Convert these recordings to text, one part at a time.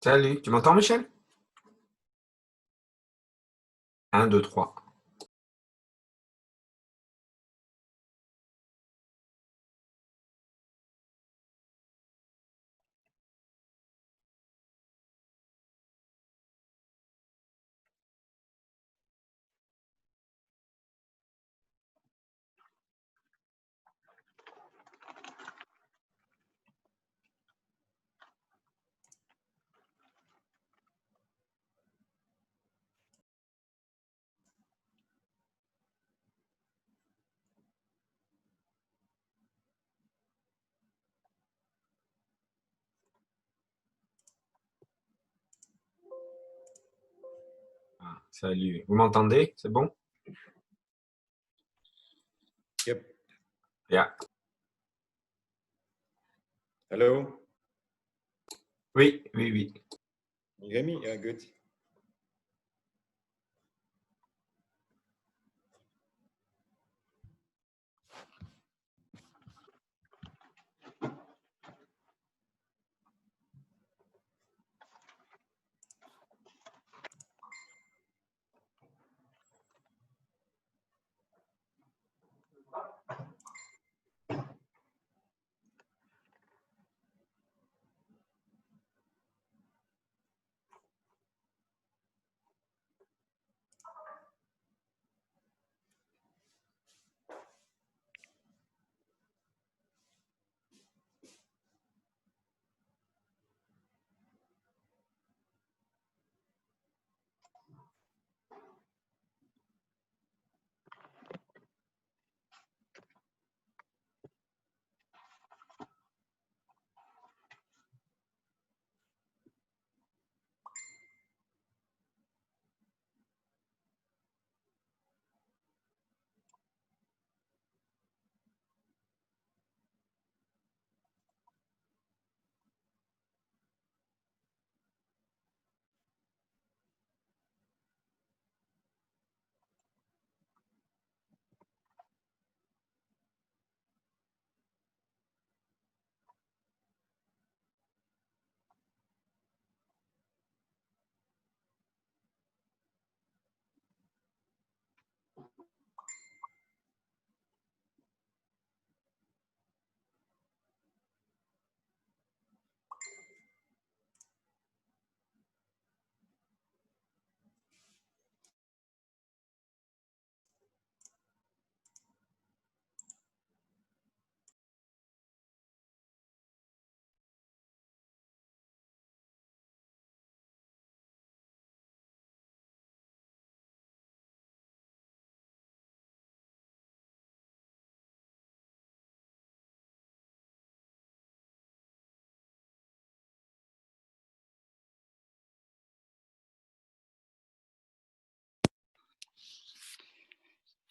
Salut, tu m'entends Michel? Un, 2, 3. Ah, salut, vous m'entendez? C'est bon? Yep. Yeah. Hello. Oui, oui, oui. You hear me? Yeah, good.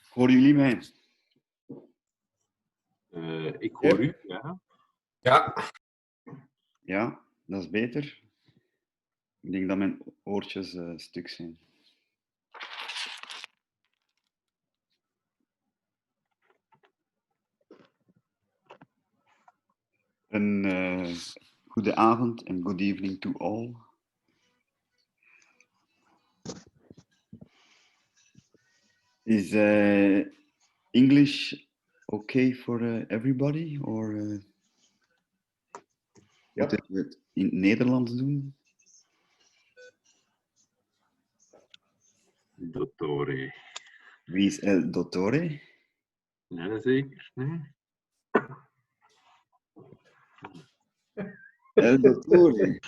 Horen jullie mij? Ik hoor u, ja. Ja, Ja, dat is beter. Ik denk dat mijn oortjes stuk zijn. Een goede avond en good evening to all. Is English okay for everybody? Or moeten we het in het Nederlands doen? Dottore. Wie is El Dottore? Ja, zeker. Nee? El Dottore.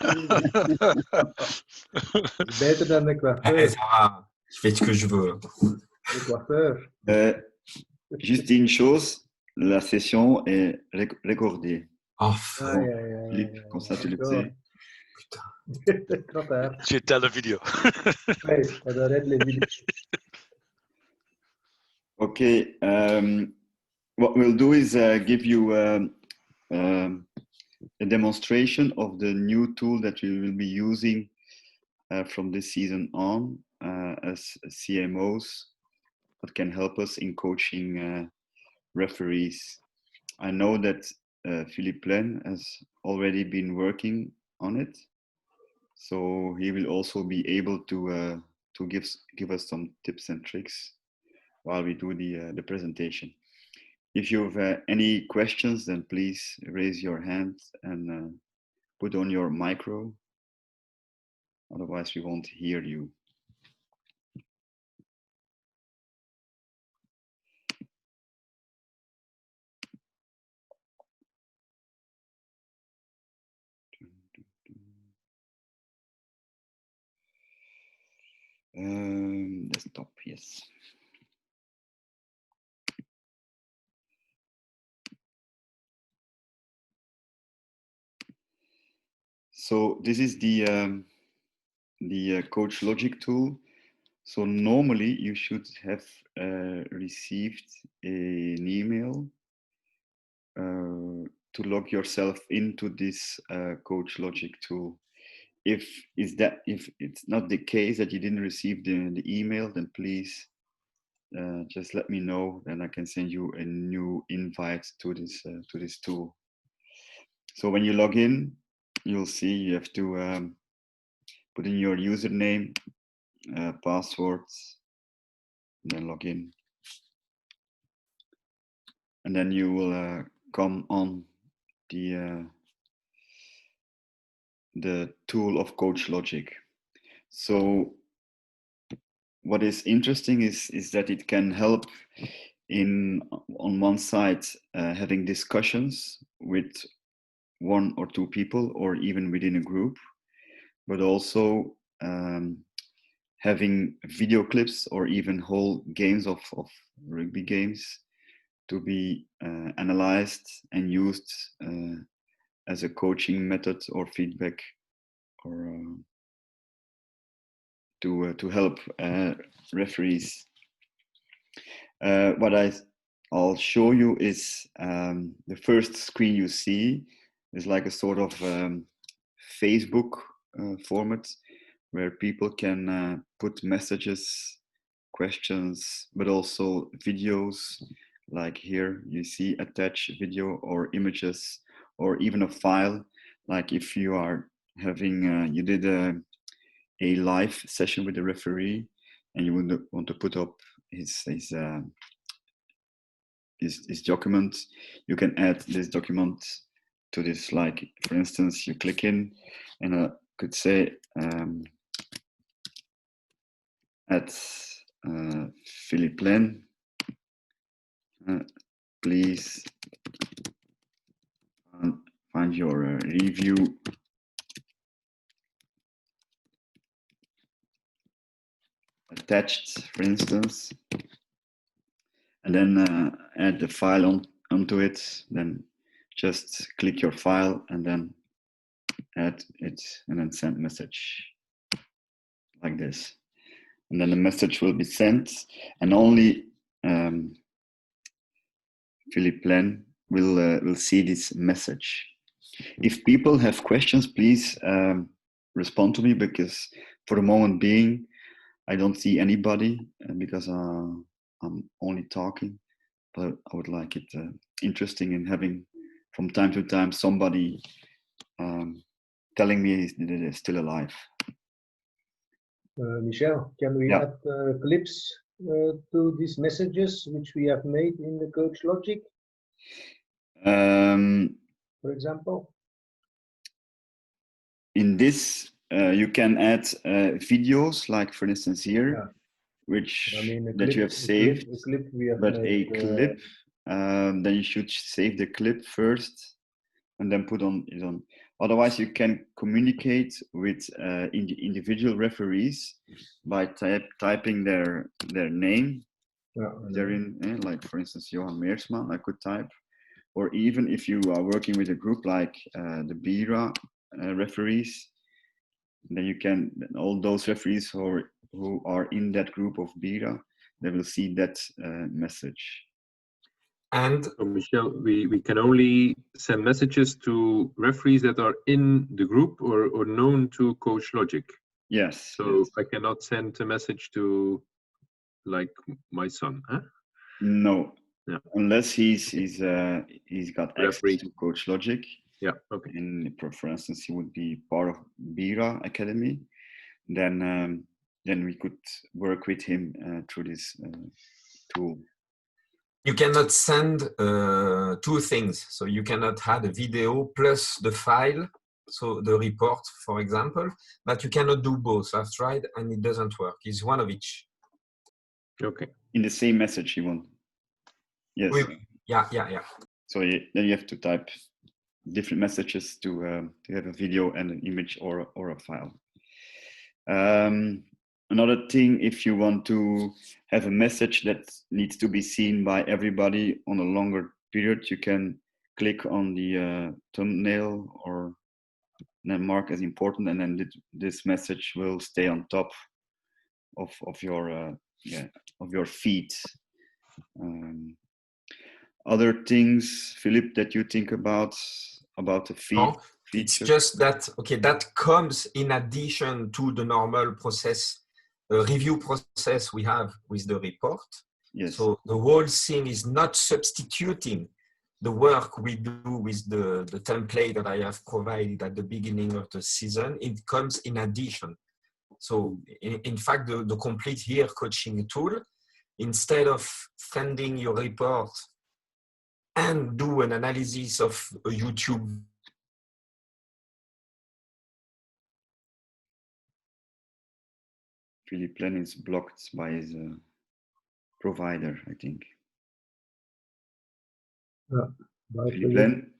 Beter dan de eh, coiffeur. ça va. Je fais ce que je veux. De coiffeur. Juste une chose, la session est recordée. Oh, Ah, ja. Philippe, comme ça tu le Zo. sais. putain. Trop tard. Je tell the video. Oui, on arrête les vidéos. Okay, what we'll do is give you a demonstration of the new tool that we will be using from this season on as CMOs that can help us in coaching referees. I know that Philippe Len has already been working on it, So he will also be able to give us some tips and tricks while we do the presentation. If you have any questions, then please raise your hand and put on your micro. Otherwise, we won't hear you. Desktop, yes. So this is the Coach Logic tool. So normally you should have received an email to log yourself into this Coach Logic tool. If it's not the case that you didn't receive the email, then please just let me know, then I can send you a new invite to this tool. So when you log in, you'll see you have to put in your username, passwords, then log in, and then you will come on the tool of Coach Logic. So what is interesting is that it can help on one side having discussions with 1 or 2 people or even within a group, but also having video clips or even whole games of rugby games to be analyzed and used as a coaching method or feedback, or to help referees. What I'll show you is the first screen you see is like a sort of Facebook format where people can put messages, questions, but also videos. Like here you see attach video or images or even a file. Like if you are having, you did a live session with the referee and you would want to put up his document, you can add this document to this. Like for instance, you click in and I could say at Philippe Len, please find your review attached, for instance, and then add the file onto it. Then just click your file and then add it and then send message like this. And then the message will be sent, and only Philippe Len will see this message. If people have questions, please respond to me, because for the moment being, I don't see anybody because I'm only talking. But I would like it interesting in having from time to time somebody telling me that it is still alive. Michel, can we add clips to these messages which we have made in the Coach Logic, for example? In this, you can add videos, like for instance here, which that you have saved, a clip we have but made, a clip, then you should save the clip first and then put it on. Otherwise, you can communicate with individual referees by typing their name. They're in, like for instance, Johan Meersma, I could type. Or even if you are working with a group like the BIRA referees, then you can, all those referees who are in that group of BIRA, they will see that message. And so Michel, we can only send messages to referees that are in the group or known to Coach Logic. Yes. So yes. I cannot send a message to like my son, huh? No. Yeah. Unless he's got access Referee. to Coach Logic. Yeah. Okay. and for instance, he would be part of Bira Academy, then we could work with him through this tool. You cannot send two things. So you cannot add a video plus the file, so the report, for example, but you cannot do both. I've tried and it doesn't work. It's one of each. Okay. In the same message you want. Yes. Yeah. So then you have to type different messages to have a video and an image or a file. Another thing, if you want to have a message that needs to be seen by everybody on a longer period, you can click on the thumbnail or then mark as important, and then this message will stay on top of your feed. Other things, Philippe, that you think about the feed? No, it's just that, okay, that comes in addition to the normal process, review process we have with the report. Yes. So the whole thing is not substituting the work we do with the template that I have provided at the beginning of the season. It comes in addition. So in fact, the complete here coaching tool, instead of sending your report and do an analysis of a YouTube. Philippe Len is blocked by his provider, I think. Philippe Len,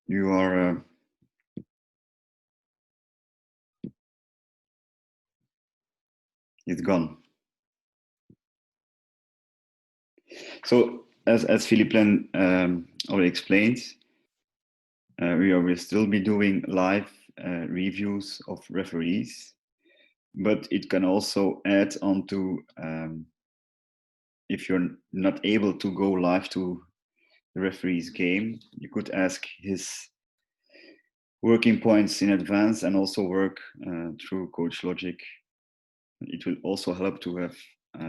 you are. It's gone. So, as Philippe Len already explained, we will still be doing live reviews of referees, but it can also add on to if you're not able to go live to the referee's game, you could ask his working points in advance and also work through Coach Logic. It will also help to have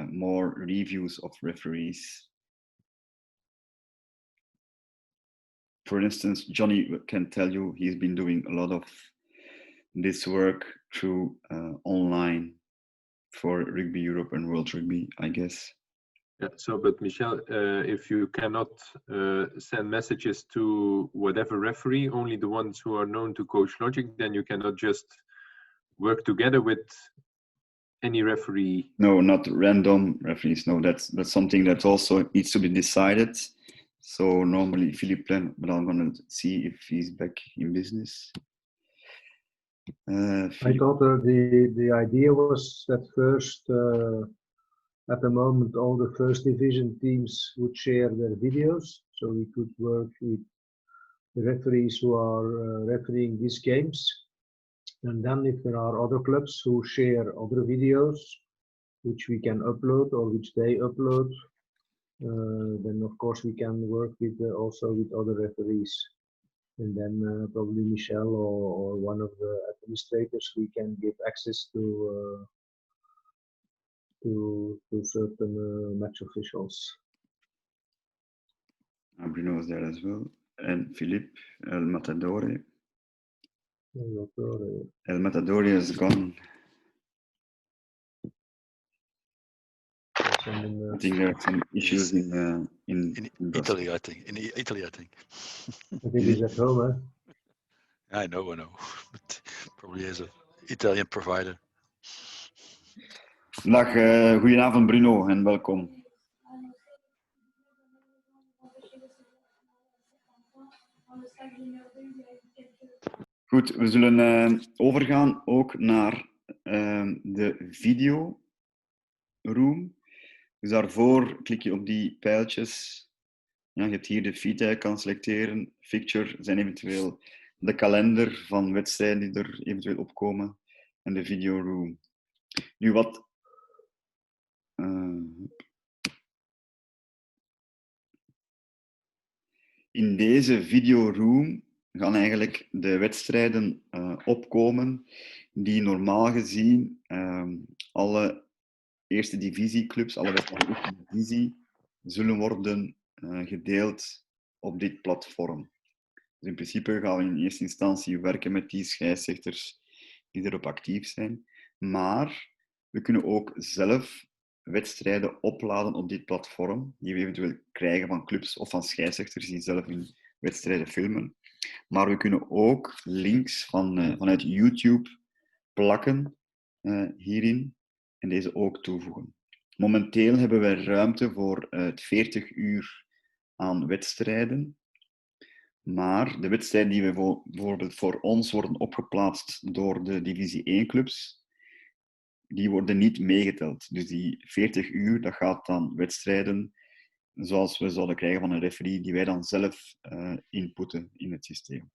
more reviews of referees. For instance, Johnny can tell you he's been doing a lot of this work through online for Rugby Europe and World Rugby, I guess. Yeah, so, but Michel, if you cannot send messages to whatever referee, only the ones who are known to Coach Logic, then you cannot just work together with any referee. No, not random referees. No, that's something that also needs to be decided. So normally Philippe Len, but I'm gonna see if he's back in business. I thought the idea was that first, at the moment, all the first division teams would share their videos, so we could work with the referees who are refereeing these games. And then if there are other clubs who share other videos, which we can upload or which they upload, then of course we can work with also with other referees. And then probably Michel or one of the administrators, we can give access to certain match officials. Bruno is there as well, and Philippe El Matadore. El Matadore is gone. I think there are some issues in Italy. I think in Italy. I think he's at home, eh? I know, but probably has an Italian provider. Dag, goedenavond Bruno en welkom. Goed, we zullen overgaan ook naar de video room. Dus daarvoor klik je op die pijltjes. Ja, je hebt hier de feed die je kan selecteren. Fixture zijn eventueel de kalender van wedstrijden die er eventueel opkomen. En de video room. Nu wat... in deze video room gaan eigenlijk de wedstrijden opkomen die normaal gezien alle eerste divisieclubs, alle wedstrijden eerste divisie, zullen worden gedeeld op dit platform. Dus in principe gaan we in eerste instantie werken met die scheidsrechters die erop actief zijn. Maar we kunnen ook zelf wedstrijden opladen op dit platform, die we eventueel krijgen van clubs of van scheidsrechters die zelf hun wedstrijden filmen. Maar we kunnen ook links vanuit YouTube plakken hierin en deze ook toevoegen. Momenteel hebben wij ruimte voor 40 uur aan wedstrijden. Maar de wedstrijden die we bijvoorbeeld voor ons worden opgeplaatst door de Divisie 1 clubs, die worden niet meegeteld. Dus die 40 uur, dat gaat dan wedstrijden zoals we zouden krijgen van een referee, die wij dan zelf inputten in het systeem.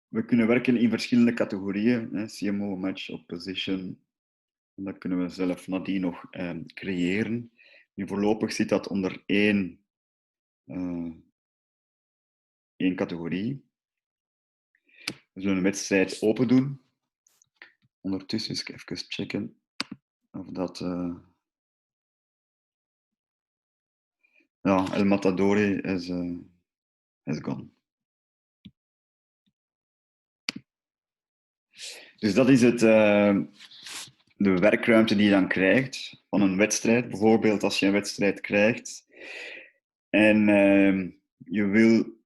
We kunnen werken in verschillende categorieën, CMO, match, opposition. En dat kunnen we zelf nadien nog creëren. Nu, voorlopig zit dat onder één categorie. We zullen een wedstrijd open doen. Ondertussen eens even checken of dat... Ja, El Matadore is gone. Dus dat is de werkruimte die je dan krijgt van een wedstrijd. Bijvoorbeeld als je een wedstrijd krijgt en je wil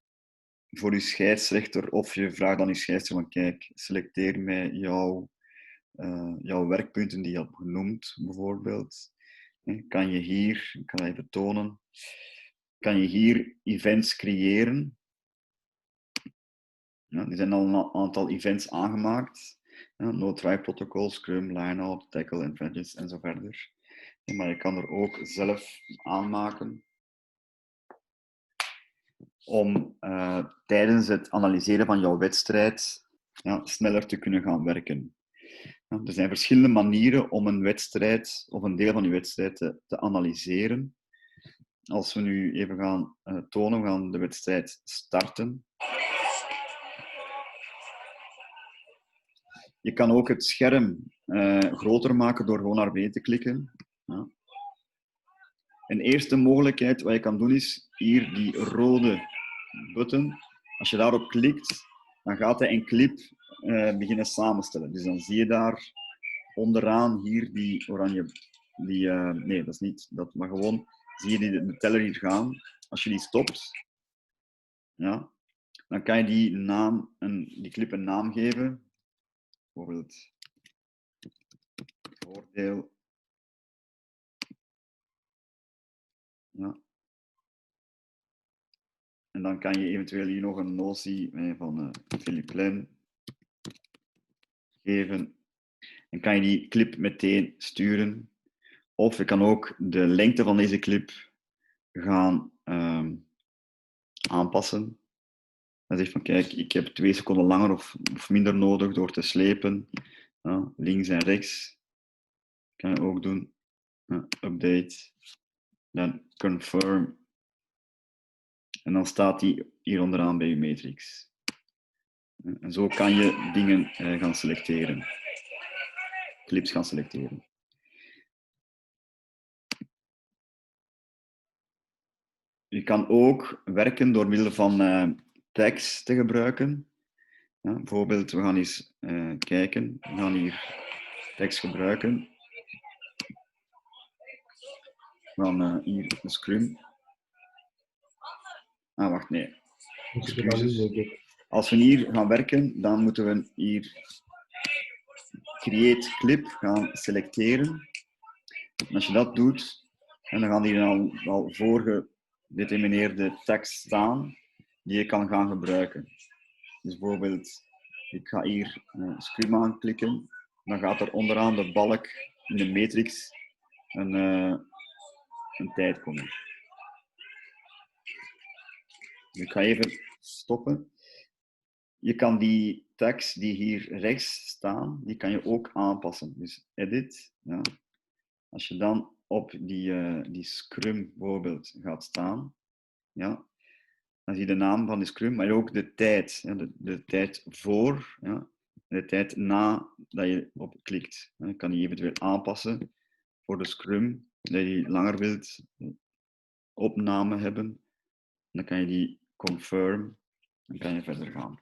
voor je scheidsrechter, of je vraagt aan je scheidsrechter van kijk, selecteer mij jouw werkpunten die je hebt genoemd, bijvoorbeeld. Kan je hier, ik ga dat even tonen, kan je hier events creëren. Ja, er zijn al een aantal events aangemaakt. Ja, no-try protocol, scrum, line-out, tackle, advantage en zo verder. Ja, maar je kan er ook zelf aanmaken om tijdens het analyseren van jouw wedstrijd sneller te kunnen gaan werken. Ja, er zijn verschillende manieren om een wedstrijd of een deel van je wedstrijd te analyseren. Als we nu even gaan tonen, we gaan de wedstrijd starten. Je kan ook het scherm groter maken door gewoon naar beneden te klikken. Ja. Een eerste mogelijkheid wat je kan doen is hier die rode button. Als je daarop klikt, dan gaat hij een clip beginnen samenstellen. Dus dan zie je daar onderaan hier die oranje... nee, dat is niet dat, maar gewoon zie je de teller hier gaan. Als je die stopt, ja, dan kan je die clip een naam geven. Bijvoorbeeld oordeel. Ja. En dan kan je eventueel hier nog een notie van Philippe Len geven. En kan je die clip meteen sturen. Of je kan ook de lengte van deze clip gaan aanpassen. Dan zeg je van kijk, ik heb 2 seconden langer of minder nodig door te slepen. Ja, links en rechts. Kan je ook doen. Ja, update. Dan confirm. En dan staat die hier onderaan bij je matrix. En zo kan je dingen gaan selecteren. Clips gaan selecteren. Je kan ook werken door middel van tags te gebruiken. Ja, bijvoorbeeld, we gaan eens kijken. We gaan hier tags gebruiken. We gaan hier een scrum. Ah, wacht, nee. Excuses. Als we hier gaan werken, dan moeten we hier create clip gaan selecteren. En als je dat doet, en dan gaan hier al voorgedetermineerde tags staan die je kan gaan gebruiken. Dus bijvoorbeeld, ik ga hier scrum aanklikken, dan gaat er onderaan de balk in de matrix een tijd komen. Ik ga even stoppen. Je kan die tags die hier rechts staan, die kan je ook aanpassen. Dus edit. Ja. Als je dan op die scrum bijvoorbeeld gaat staan, ja, dan zie je de naam van de scrum, maar ook de tijd. Ja, de tijd voor, ja, de tijd na dat je op klikt. Je kan die eventueel aanpassen voor de scrum, dat je langer wilt opname hebben. Dan kan je die confirm. Dan kan je verder gaan.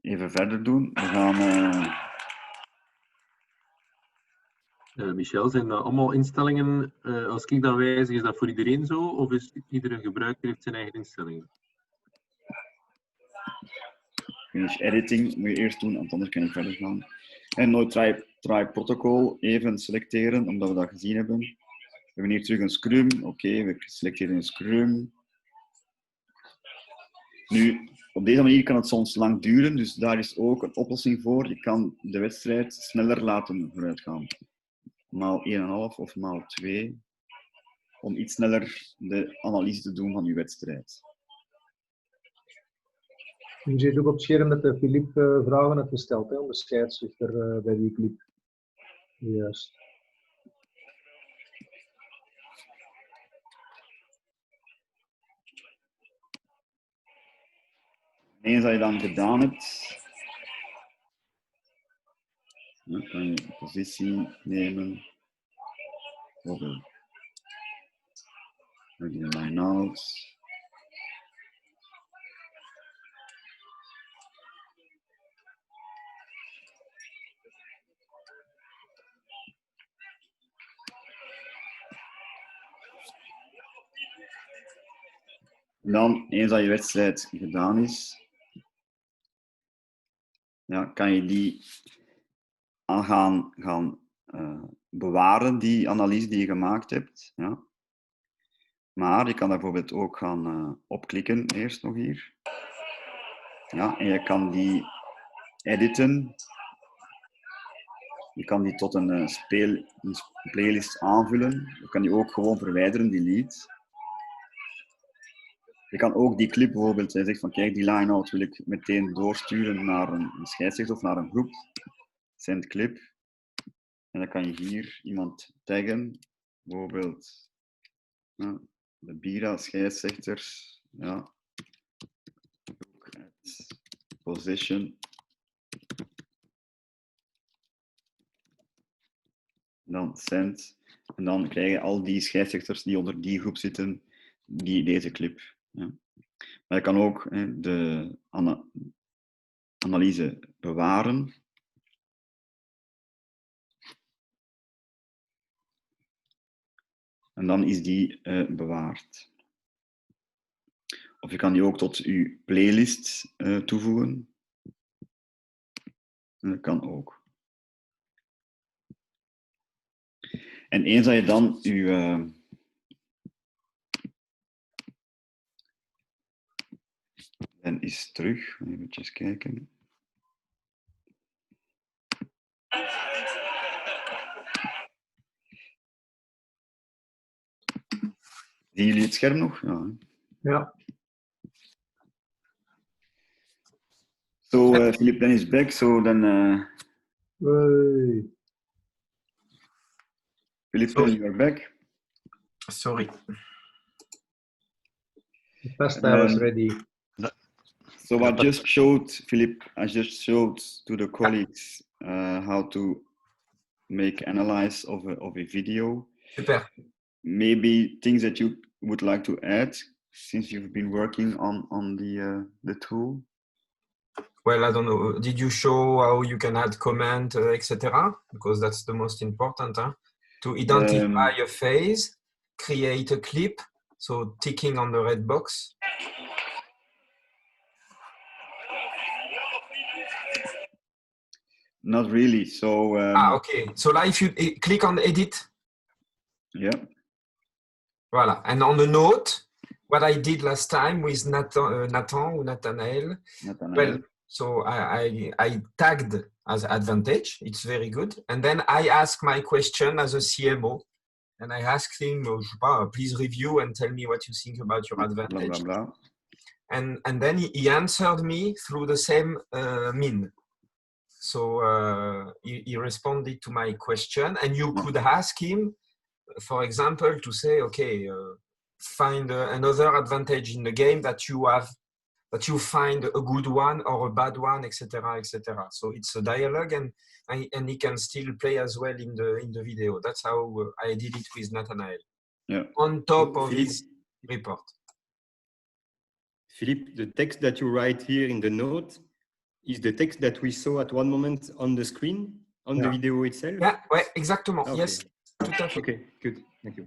Even verder doen. We gaan... Michel, zijn dat allemaal instellingen, als ik dat wijzig, is dat voor iedereen zo? Of is iedere gebruiker heeft zijn eigen instellingen? Finish editing moet je eerst doen, want anders kan je verder gaan. En nooit try protocol even selecteren, omdat we dat gezien hebben. We hebben hier terug een scrum. Oké, we selecteren een scrum. Nu, op deze manier kan het soms lang duren, dus daar is ook een oplossing voor. Je kan de wedstrijd sneller laten vooruitgaan. Maal 1,5 of maal 2. Om iets sneller de analyse te doen van je wedstrijd. Je ziet ook op het scherm dat Philippe vragen had gesteld, hè, om de scheidsrechter bij die clip. Juist. Eens dat je dan gedaan hebt, dan kan je een positie nemen. Bijvoorbeeld, de line-outs. En dan, eens dat je wedstrijd gedaan is, ja, kan je die gaan bewaren, die analyse die je gemaakt hebt. Ja. Maar je kan daar bijvoorbeeld ook gaan opklikken, eerst nog hier. Ja, en je kan die editen. Je kan die tot een playlist aanvullen. Je kan die ook gewoon verwijderen, delete. Je kan ook die clip bijvoorbeeld, je zegt van kijk, die line-out wil ik meteen doorsturen naar een scheidsrechter of naar een groep. Send clip. En dan kan je hier iemand taggen. Bijvoorbeeld ja, de Bira scheidsrechters. Ja. Look at position. Dan send. En dan krijg je al die scheidsrechters die onder die groep zitten, deze clip. Ja. Maar je kan ook de analyse bewaren. En dan is die bewaard. Of je kan die ook tot je playlist toevoegen. En dat kan ook. En eens dat je dan je en is terug. Even kijken. Zien jullie het scherm nog? Ja. Ja. So, Philippe then is back. So then, Hey. Philippe, then you are back. Sorry. The pasta was ready. So I just showed, Philippe, I just showed to the colleagues how to make analyze of a video. Super. Maybe things that you would like to add since you've been working on the tool. Well, I don't know. Did you show how you can add comment, etc.? Because that's the most important, huh? To identify a phase, create a clip, so ticking on the red box. Not really. So. Okay. So now if you click on edit. Yeah. Voilà. And on the note, what I did last time with Nathanael. Well, so I tagged as advantage. It's very good. And then I asked my question as a CMO. And I asked him, please review and tell me what you think about your advantage. Blah, blah, blah. And then he answered me through the same mean. So he responded to my question. And you could ask him, for example, to say, okay, find another advantage in the game that you have, that you find a good one or a bad one, etc., etc. So it's a dialogue, and he can still play as well in the video. That's how I did it with Nathanael. Yeah. on top of Philippe, his report. Philippe, the text that you write here in the note is the text that we saw at one moment on the screen, on the video itself? Yeah, ouais, exactement. Okay. Yes, tout à fait. Okay, good. Thank you.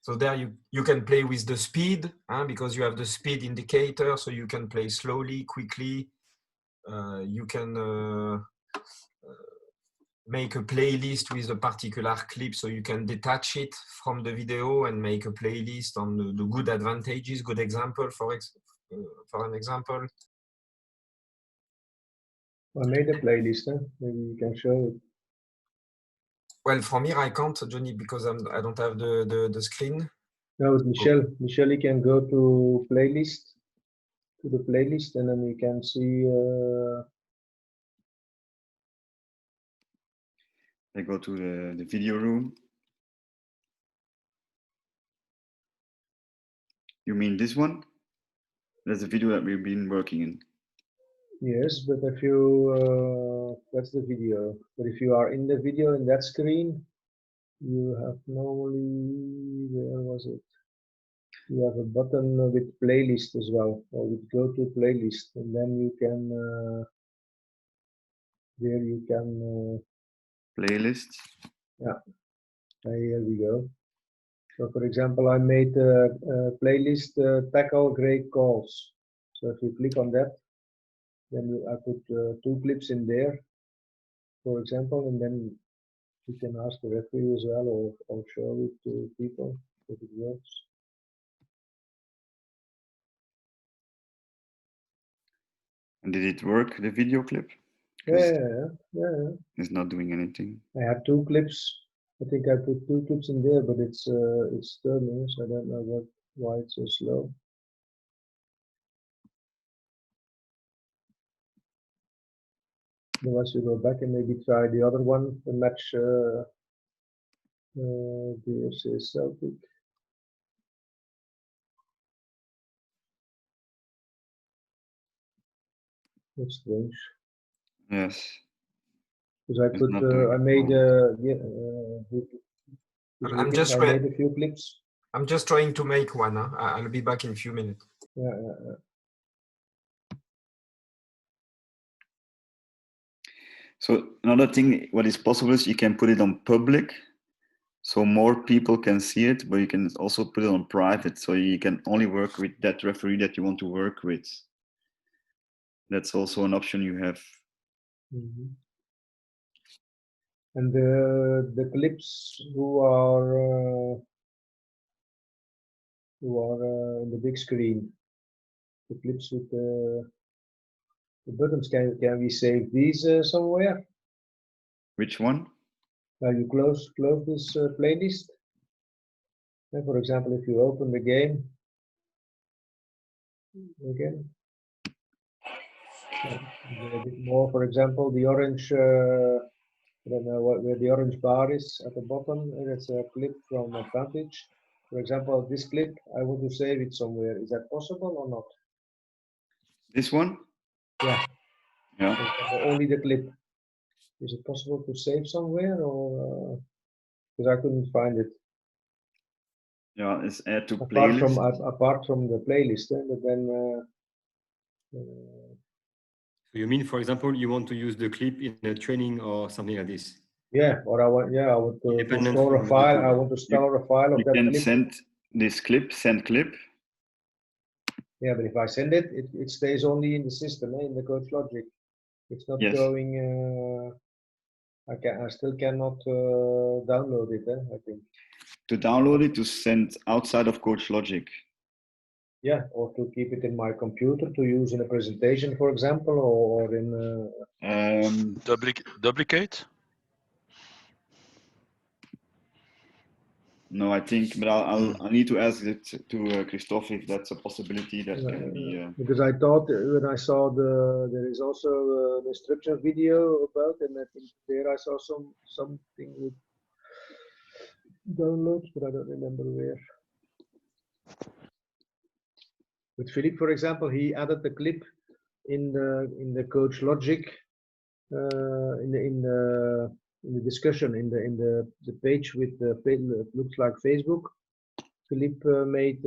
So there you can play with the speed, because you have the speed indicator, so you can play slowly, quickly. You can make a playlist with a particular clip, so you can detach it from the video and make a playlist on the good advantages, good example for an example. I made a playlist, maybe you can show it. Well, from here I can't, Johnny, because I don't have the screen. No, with Michel. Michel, you can go to playlist, to the playlist, and then you can see. I go to the video room. You mean this one? That's the video that we've been working in. Yes, but if you that's the video. But if you are in the video in that screen, you have normally, where was it? You have a button with playlist as well, or with go to playlist, and then you can there you can Playlist. here we go. So for example, I made a playlist tackle great calls. So if you click on that, then I put 2 clips in there, for example, and then you can ask the referee as well, or show it to people if it works. And did it work, the video clip? Yeah. It's not doing anything. I have 2 clips. I think I put 2 clips in there, but it's turning, so I don't know why it's so slow. Otherwise, you go back and maybe try the other one, the match DFC Celtic. That's strange. Yes. Because I It's put, not doing I it. made, I'm just I made a few clips. I'm just trying to make one. I'll be back in a few minutes. Yeah. So another thing, what is possible is you can put it on public, so more people can see it, but you can also put it on private, so you can only work with that referee that you want to work with. That's also an option you have. Mm-hmm. And the clips who are in the big screen, the clips with the buttons, can we save these somewhere? Which one? You close this playlist. And for example, if you open the game again, a bit more. For example, the orange. I don't know where the orange bar is at the bottom. That's a clip from Advantage. For example, this clip, I want to save it somewhere. Is that possible or not? This one? Yeah. Yeah. Only the clip. Is it possible to save somewhere, or because I couldn't find it? Yeah, it's add to playlist. Apart from the playlist, but then. So you mean, for example, you want to use the clip in a training or something like this? Yeah, or I want to Independent store a from file. YouTube. I want to store a file of You that can clip. send this clip, send clip. Yeah, but if I send it, it stays only in the system, in the Coach Logic. It's not Yes. going. I still cannot download it. I think. To download it, to send outside of Coach Logic. Yeah, or to keep it in my computer to use in a presentation, for example, or in. Duplicate? No, I think, but I need to ask it to Christophe if that's a possibility that can be. Because I thought when I saw there is also an instruction video about, and I think there I saw something with downloads, but I don't remember where. With Philippe, for example, he added the clip in the Coach Logic in the discussion in the page with the looks like Facebook. Philippe made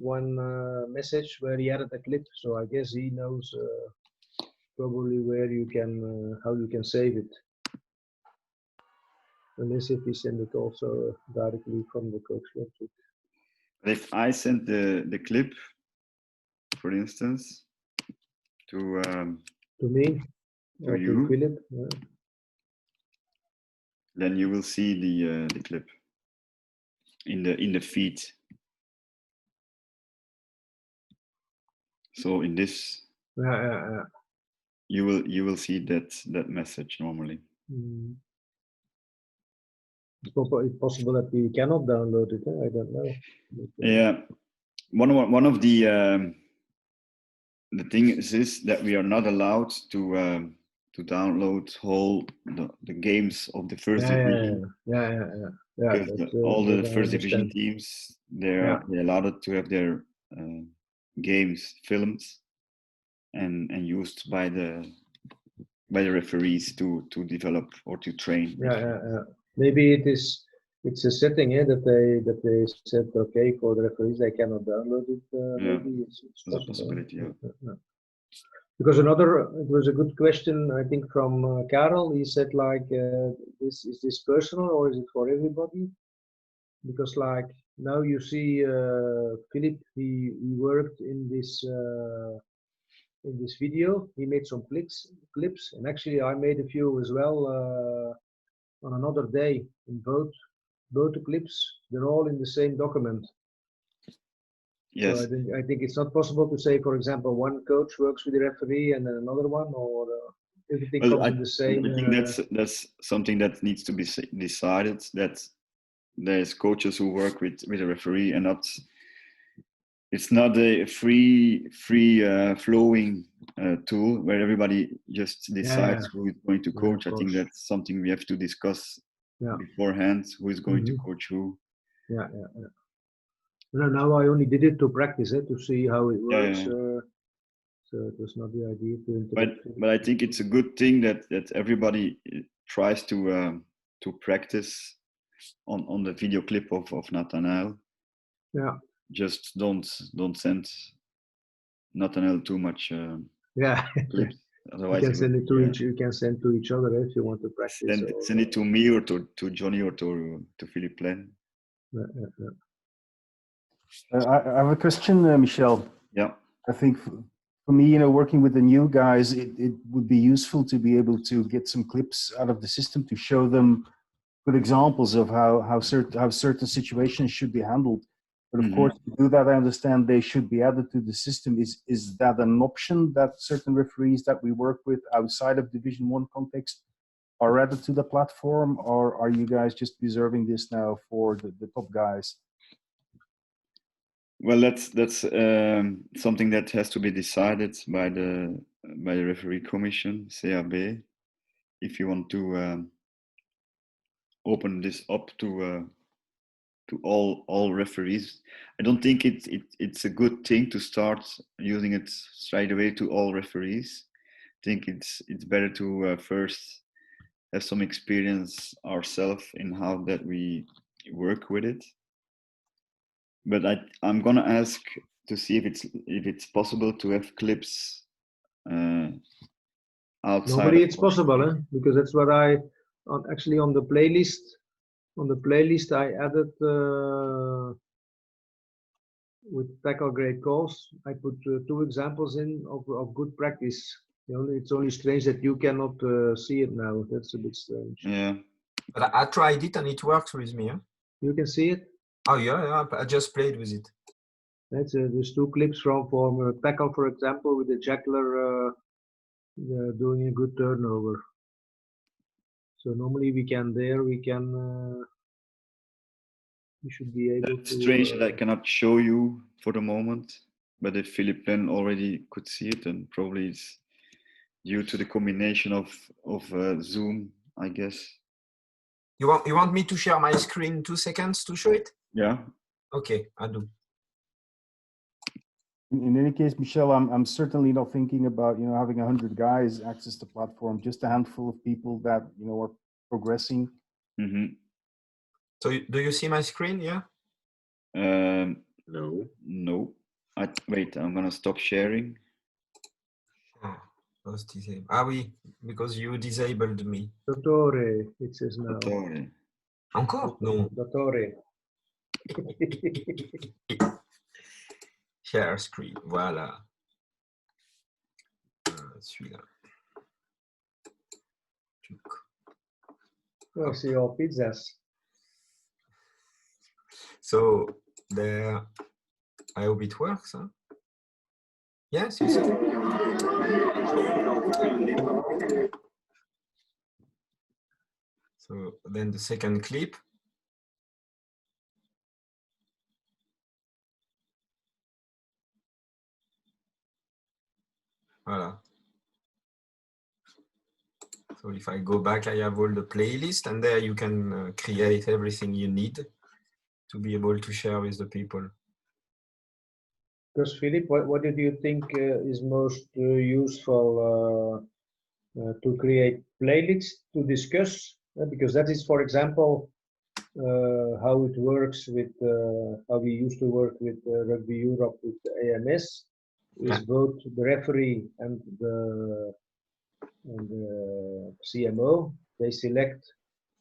one message where he added a clip, so I guess he knows probably where you can how you can save it. Unless if we send it also directly from the Coach Logic. If I send the clip, for instance, to me, to you, Philip, yeah. Then you will see the clip in the feed. So in this, you will see that message normally. Mm. It's possible that we cannot download it. I don't know. Yeah, one of the things is that we are not allowed to download whole the games of the first division. Yeah. Because all the first division teams they're allowed to have their games filmed and used by the referees to develop or to train. Yeah. Maybe it's a setting that they said okay for the referees they cannot download it. Maybe it's a possibility. Yeah. Because it was a good question I think from Karel. He said like is this personal or is it for everybody? Because like now you see Philip he worked in this video. He made some clips, and actually I made a few as well on another day. In both the clips, they're all in the same document. Yes. So I think it's not possible to say, for example, one coach works with the referee and then another one, or everything comes in the same. I think that's something that needs to be decided. That there's coaches who work with a referee and not. It's not a free flowing tool where everybody just decides who is going to coach. I think that's something we have to discuss beforehand. Who is going to coach who? Yeah. No, now I only did it to practice it to see how it works. So it was not the idea to. But I think it's a good thing that everybody tries to practice on the video clip of Nathanael. Yeah. Just don't send Nathanael too much clips. Otherwise you can send it to you can send to each other if you want to practice. Send it to me or to Johnny or to Philippe Plein. I have a question, Michel. Yeah. I think for me, working with the new guys, it would be useful to be able to get some clips out of the system to show them good examples of how certain situations should be handled. But of course, to do that, I understand they should be added to the system. Is that an option that certain referees that we work with outside of Division 1 context are added to the platform, or are you guys just reserving this now for the top guys? Well, that's something that has to be decided by the referee commission, CAB, if you want to open this up to all referees. I don't think it's a good thing to start using it straight away to all referees. I think it's better to first have some experience ourselves in how that we work with it. But I'm gonna ask to see if it's possible to have clips outside. Normally it's possible, because that's what actually on the playlist. On the playlist, I added with tackle great calls. I put 2 examples in of good practice. It's only strange that you cannot see it now. That's a bit strange. Yeah. But I tried it and it works with me. You can see it. Oh yeah. I just played with it. There's 2 clips from a tackle, for example, with the juggler doing a good turnover. So normally we should be able to. It's strange that I cannot show you for the moment, but if Philippe Plein already could see it, then probably it's due to the combination of Zoom, I guess. You want me to share my screen 2 seconds to show it? Yeah. Okay, I do. In any case, Michel, I'm certainly not thinking about, you know, having 100 guys access the platform, just a handful of people that, you know, are progressing. Mm-hmm. So do you see my screen? Yeah. No. No. Wait, I'm gonna stop sharing. Disable. Ah oui, because you disabled me. Dottore, it says now. Dottore. Encore? Non. Dottore. Share screen. Voilà. Celui-là. Oh, I see all pizzas. So there, I hope it works. Huh? Yes, you see. So then the second clip. Voilà. So if I go back, I have all the playlist, and there you can create everything you need to be able to share with the people. Because Philip, what did you think is most useful to create playlists to discuss? Because that is, for example, how it works with how we used to work with Rugby Europe with AMS. Is both the referee and the CMO, they select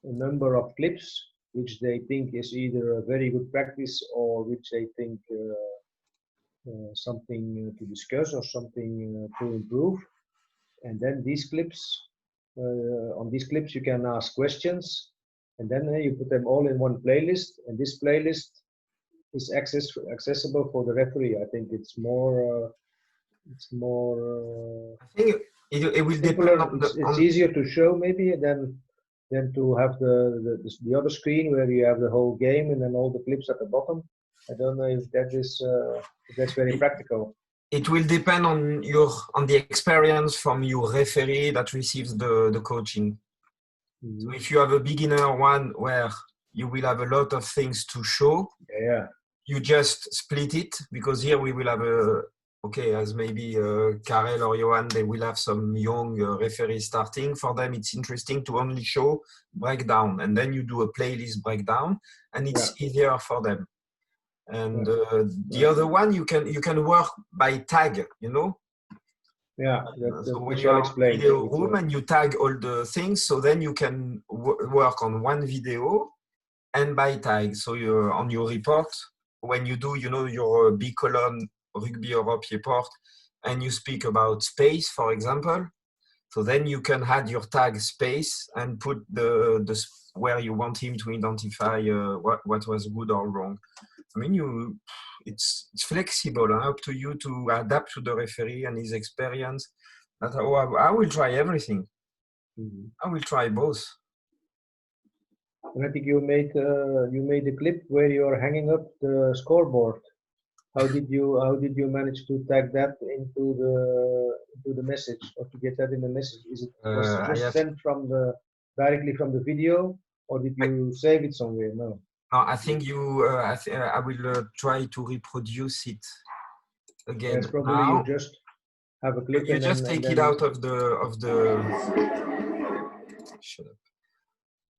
a number of clips which they think is either a very good practice or which they think something to discuss or something to improve. And then these clips, on these clips you can ask questions, and then you put them all in one playlist, and this playlist is accessible for the referee. I think it's more I think it will simpler. depend on It's easier to show maybe than to have the other screen where you have the whole game and then all the clips at the bottom. I don't know if that is if that's very practical. It will depend on the experience from your referee that receives the coaching. Mm-hmm. So if you have a beginner one where you will have a lot of things to show, you just split it, because here we will have as maybe Karel or Johan, they will have some young referees starting. For them, it's interesting to only show breakdown, and then you do a playlist breakdown, and it's easier for them. And the other one, you can work by tag, you know. Yeah. So when you have a video room and you tag all the things, so then you can work on one video and by tag. So you're on your report, when you do, you know, your big column Rugby Europe report, and you speak about space, for example. So then you can add your tag space and put the where you want him to identify what was good or wrong. I mean, it's flexible, up to you to adapt to the referee and his experience. That's how I will try everything. Mm-hmm. I will try both. And I think you made a clip where you are hanging up the scoreboard. How did you manage to tag that into the message, or to get that in the message? Is it just sent directly from the video, or did you save it somewhere? No. I think I will try to reproduce it again. Yes, probably now. You just have a clip. You just take it out of the. Shut up.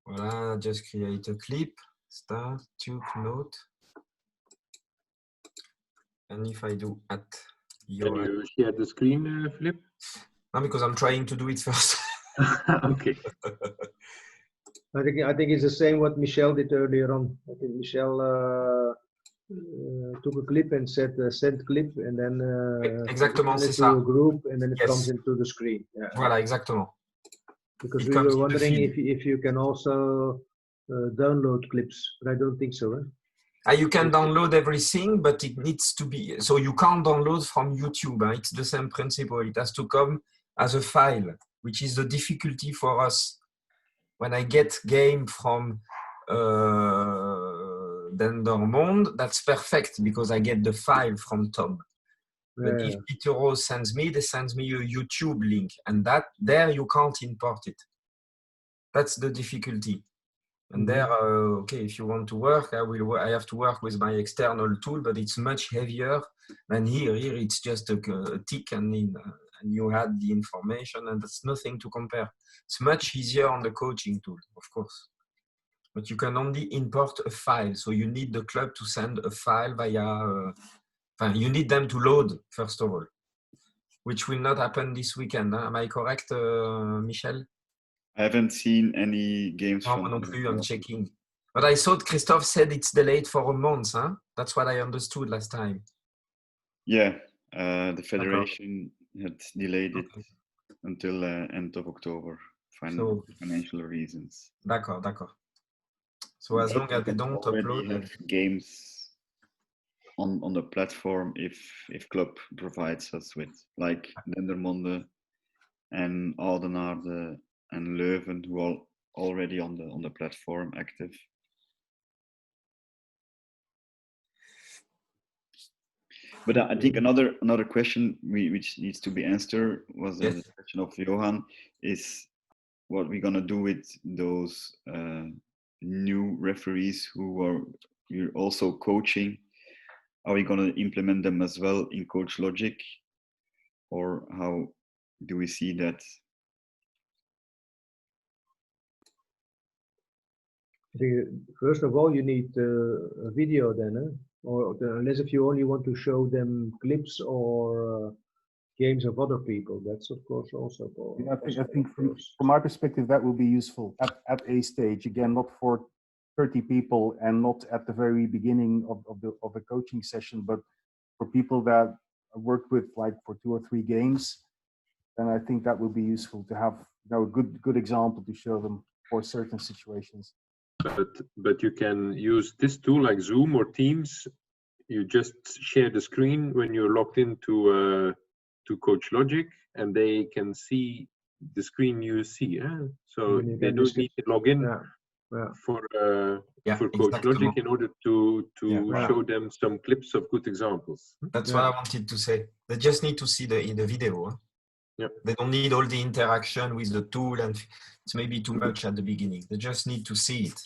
Voilà, just create a clip. Start, took note. And if I do at Can you share the screen, Philip? No, because I'm trying to do it first. Okay. I think it's the same what Michel did earlier on. I think Michel took a clip and said send clip, and then exactement, c'est ça. A group, and then it comes into the screen. Yeah. Voilà, exactement. Because we were wondering if you can also download clips, but I don't think so. You can download everything, but it needs to be, so you can't download from YouTube. It's the same principle. It has to come as a file, which is the difficulty for us. When I get game from Dendermonde, that's perfect because I get the file from Tom. But if Peter Rose sends me, they send me a YouTube link, and that there you can't import it. That's the difficulty. And there, if you want to work, I have to work with my external tool, but it's much heavier And here it's just a tick and you had the information, and that's nothing to compare. It's much easier on the coaching tool, of course. But you can only import a file. So you need the club to send a file via, you need them to load, first of all, which will not happen this weekend. Am I correct, Michel? I haven't seen any games No, from non plus, I'm checking. But I thought Christophe said it's delayed for a month. Huh? That's what I understood last time. Yeah, the federation had delayed it until end of October, financial reasons. D'accord, d'accord. So as long as they don't upload, have games on the platform if club provides us with, like Dendermonde and Oudenaarde and Leuven, who are already on the platform active. But I think another question which needs to be answered was the question of Johan, is what we're gonna do with those new referees who you're also coaching. Are we gonna implement them as well in Coach Logic, or how do we see that? I think first of all you need a video then, or unless if you only want to show them clips or games of other people, that's of course also. I think from my perspective that will be useful at a stage, again, not for 30 people and not at the very beginning of the coaching session, but for people that I worked with like for 2 or 3 games, then I think that will be useful to have a good example to show them for certain situations. But you can use this tool like Zoom or Teams. You just share the screen when you're logged into to Coach Logic, and they can see the screen you see. So they don't need to log in for Coach Logic in order to show them some clips of good examples. That's what I wanted to say. They just need to see the video. Huh? Yeah. They don't need all the interaction with the tool, and it's maybe too much at the beginning. They just need to see it.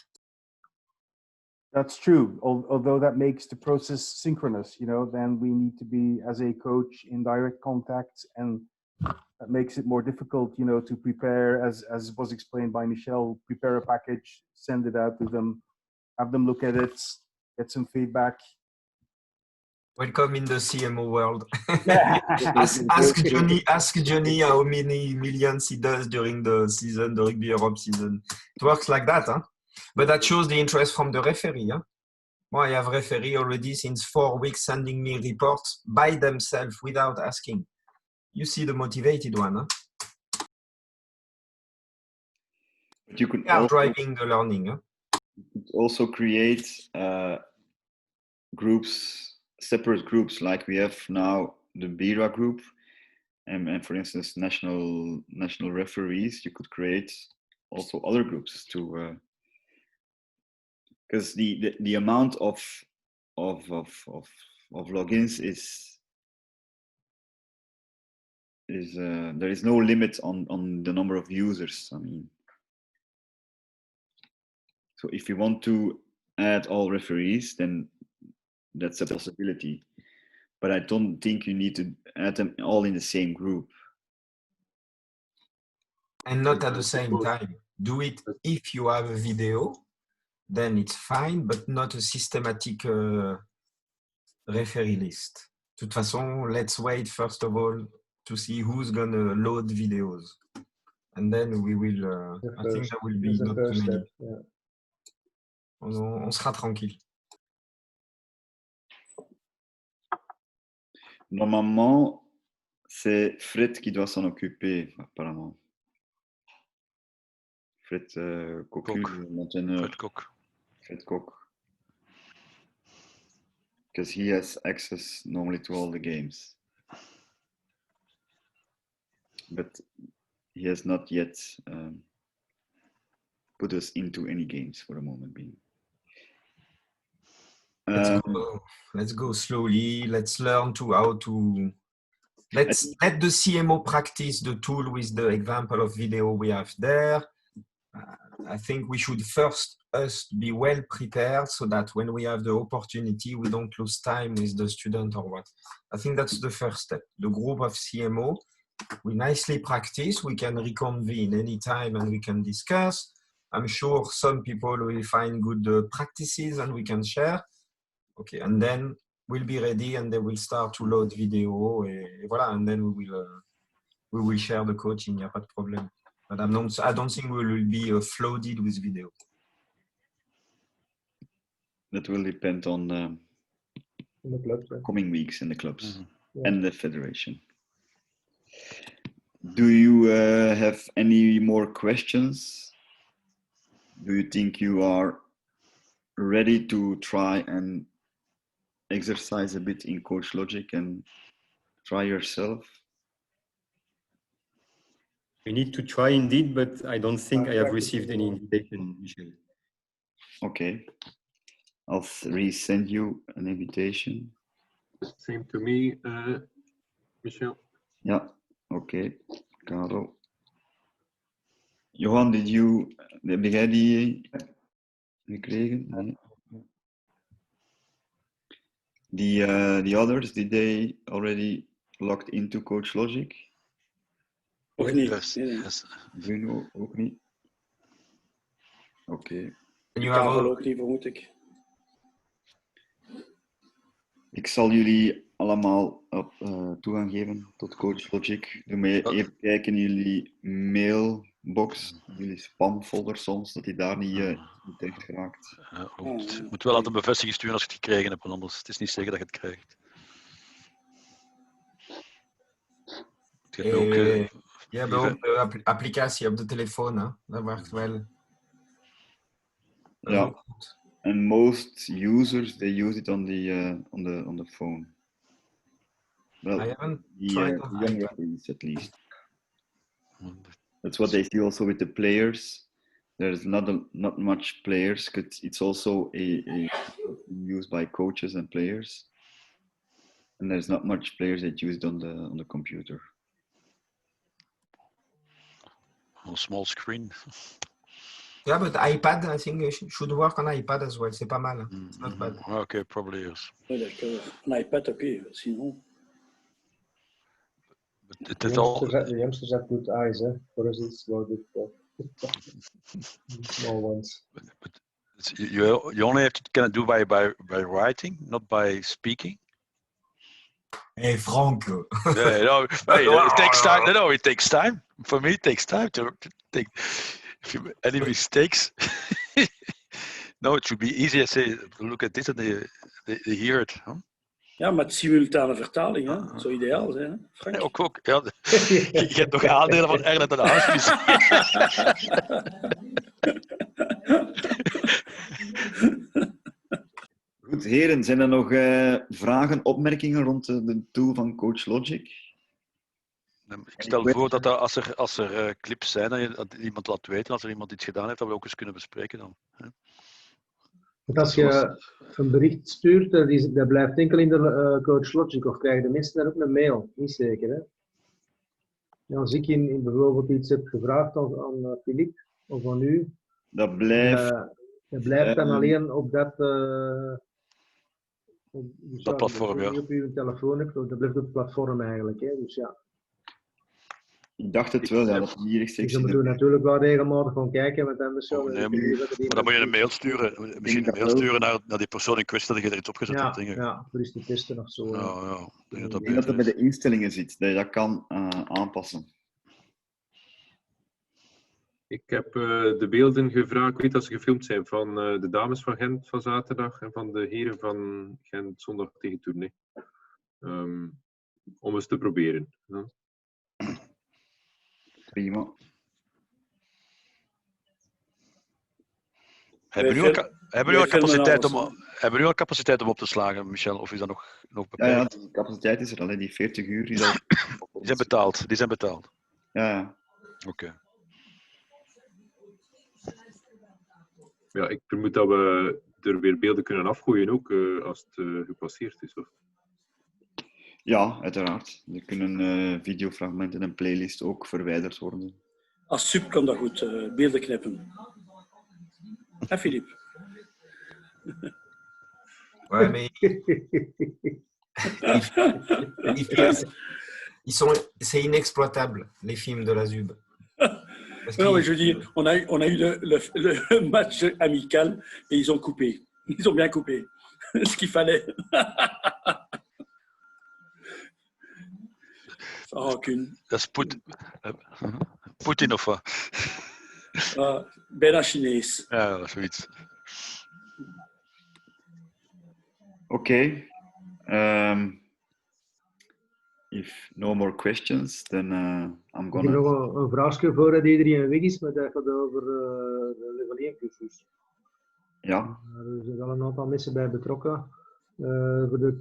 That's true. Although that makes the process synchronous, then we need to be, as a coach, in direct contact, and that makes it more difficult, to prepare, as was explained by Michel, prepare a package, send it out to them, have them look at it, get some feedback. Welcome in the CMO world. ask Johnny how many millions he does during the season, the Rugby Europe season. It works like that, huh? But that shows the interest from the referee. Huh? Well, I have referee already since 4 weeks sending me reports by themselves without asking. You see the motivated one. Huh? But you could driving the learning. Huh? You could also create separate groups, like we have now the BIRA group, and for instance, national referees. You could create also other groups to. Because the amount of logins is there is no limit on the number of users. I mean, so if you want to add all referees, then that's a possibility. But I don't think you need to add them all in the same group. And not at the same time. Do it if you have a video. Then it's fine, but not a systematic referee list. De toute façon, let's wait first of all to see who's gonna load videos, and then we will. I think there will be not too many. Yeah. On sera tranquille. Normalement, c'est Fred qui doit s'en occuper, apparemment. Fred Cocu, l'entraîneur. Fred Cook. Fred Cook. Because he has access normally to all the games. But he has not yet put us into any games for the moment being. Let's go slowly. Let's learn how to. Let the CMO practice the tool with the example of video we have there. I think we should first us be well prepared so that when we have the opportunity, we don't lose time with the student or what. I think that's the first step. The group of CMO, we nicely practice. We can reconvene anytime and we can discuss. I'm sure some people will find good practices and we can share. Okay, and then we'll be ready and they will start to load video. Et voilà, and then we will share the coaching. Il n'y a pas de problème. But I don't think we will be flooded with video. That will depend on In the clubs. coming weeks in the clubs Mm-hmm. and the federation. Do you have any more questions? Do you think you are ready to try and exercise a bit in Coach Logic and try yourself? You need to try indeed, but I don't think I have received any invitation, Michel. Okay. I'll resend you an invitation. Same to me, Michel. Yeah, okay. Caro. Johan, heb jij die gekregen? Nee. The others, did they already logged into Coach Logic? Nog niet. Yes, Nee, nee. yes. Bruno ook niet? Oké. And you have Karel ook niet, vermoed ik. Ik zal jullie allemaal toegang geven tot Coach Logic. Doe mij even kijken in jullie mailbox, jullie spamfolder soms, dat die daar niet terecht geraakt. Je moet wel laten bevestigen sturen als je het gekregen hebt, want anders het is niet zeker dat je het krijgt. Je hebt ook, je hebt ook de applicatie op de telefoon, hè? Dat werkt wel. Dat is Ja. ook goed. And most users, they use it on the phone. Well, I haven't the tried on young iPad. referees at least. That's what they see also with the players. There's not much players. It's also used by coaches and players, and there's not much players that use it on the computer. on a small screen. Yeah, but iPad, I think, should work on iPad as well. C'est pas mal. It's not bad. Okay, probably yes. Oui, d'accord. Een iPad, oké. Sinon. But it The is all. youngsters have good eyes, eh? For us, it's about the small ones. But you only have to kind of do by writing, not by speaking. Hey, Frank. Yeah, no, hey, it takes time. No, it takes time. For me, it takes time to take. If you any mistakes, no, it should be easy. I say, look at this and they hear it. Huh? Ja, met simultane vertaling, hè? Dat zou ideaal zijn, hè, Frank? Ja, ook. Ja. Je hebt nog aandelen van Ernest en Huisjes. Goed, heren, zijn er nog vragen, opmerkingen rond de tool van Coach Logic? Ik stel voor dat als er clips zijn, dat iemand laat weten, als er iemand iets gedaan heeft, dat we ook eens kunnen bespreken dan. Want als je een bericht stuurt, dat blijft enkel in de Coach Logic, of krijgen de mensen daar ook een mail? Niet zeker, hè? Ja, als ik in bijvoorbeeld iets heb gevraagd aan Philippe of aan u, Dat blijft... dat blijft dan alleen op dat... Dat platform, ja. Op uw telefoon hebt, dat blijft op het platform eigenlijk, hè? Dus ja. Ik dacht het wel, ja, dat hier Dus rechtstreeks... dan moeten we natuurlijk wel regelmatig gaan kijken, want anders... Maar dan moet je een mail sturen. Misschien een mail sturen naar die persoon in kwestie dat je er iets opgezet hebt. Denk ik. Ja, voor eens te testen of zo. Ja. Ik denk Ik denk dat het bij de instellingen zit, dat je dat kan aanpassen. Ik heb de beelden gevraagd, ik weet dat ze gefilmd zijn, van de dames van Gent van zaterdag en van de heren van Gent zondag tegen Tournai. Om eens te proberen. Ja. Prima. Hebben we nu al capaciteit om op te slagen, Michel? Of is dat nog beperkt? Ja, de capaciteit is er al, die 40 uur. Die zijn betaald. Ja. Oké. Ja, ik vermoed dat we er weer beelden kunnen afgooien ook, als het gepasseerd is. Of? Ja, uiteraard. Er kunnen videofragmenten en playlist ook verwijderd worden. Als sub kan dat goed, beelden knippen. Hein, Philippe? Ouais, mais c'est inexploitable, les films de la ZUB. Parce Non, mais qu'ils- je veux dire, on a eu le match amical et ils ont coupé. Ils ont bien coupé. Ce qu'il fallait. Sans rancune. Dat is Poetin of wat? Bijna Chinees. Ja, zoiets. Okay. If no more questions, then I'm Ik heb gonna. nog een vraagje voordat iedereen weg is, maar dat gaat over de level 1 cursus. Ja. Er zijn wel een aantal mensen bij betrokken. Voor de